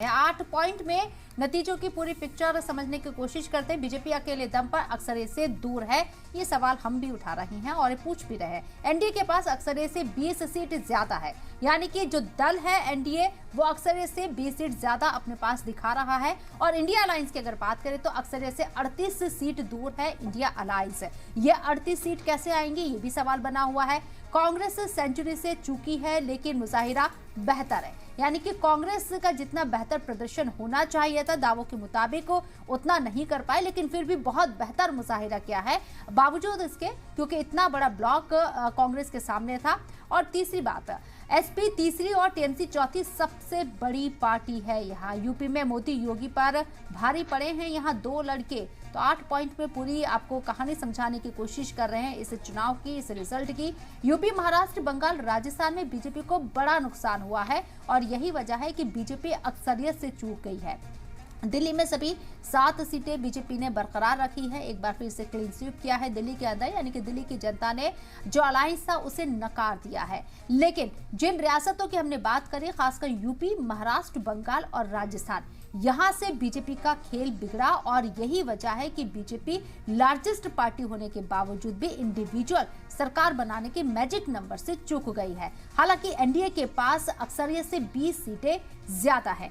8 point में नतीजों की पूरी पिक्चर समझने की कोशिश करते हैं। बीजेपी अकेले दम पर अक्सरियत से दूर है, ये सवाल हम भी उठा रहे हैं और पूछ भी रहे हैं। एनडीए के पास अक्सरियत से 20 सीट ज्यादा है, यानी कि जो दल है एनडीए वो अक्सरियत से 20 सीट ज्यादा अपने पास दिखा रहा है। और इंडिया अलायंस की अगर बात करें तो अक्सरियत से 38 सीट दूर है इंडिया अलायंस। ये 38 सीट कैसे आएंगी, ये भी सवाल बना हुआ है। कांग्रेस सेंचुरी से चूकी है, लेकिन मुजाहिरा बेहतर है, यानी कि कांग्रेस का जितना बेहतर प्रदर्शन होना चाहिए था दावों के मुताबिक उतना नहीं कर पाए, लेकिन फिर भी बहुत बेहतर मुजाहिरा किया है बावजूद इसके, क्योंकि इतना बड़ा ब्लॉक कांग्रेस के सामने था। और तीसरी बात, एसपी तीसरी और टीएमसी चौथी सबसे बड़ी पार्टी है। यहाँ यूपी में मोदी योगी पर भारी पड़े हैं यहाँ दो लड़के। तो 8 पॉइंट में पूरी आपको कहानी समझाने की कोशिश कर रहे हैं इस चुनाव की, इस रिजल्ट की। यूपी, महाराष्ट्र, बंगाल, राजस्थान में बीजेपी को बड़ा नुकसान हुआ है और यही वजह है कि बीजेपी अक्सरियत से चूक गई है। दिल्ली में सभी 7 सीटें बीजेपी ने बरकरार रखी है, एक बार फिर से क्लीन स्वीप किया है दिल्ली के अंदर, यानी कि दिल्ली की जनता ने जो अलायंस था उसे नकार दिया है। लेकिन जिन रियासतों की हमने बात करी, खासकर यूपी, महाराष्ट्र, बंगाल और राजस्थान, यहां से बीजेपी का खेल बिगड़ा और यही वजह है कि बीजेपी लार्जेस्ट पार्टी होने के बावजूद भी इंडिविजुअल सरकार बनाने के मैजिक नंबर से चूक गई है। हालांकि एनडीए के पास अक्सरियत से 20 सीटें ज्यादा है।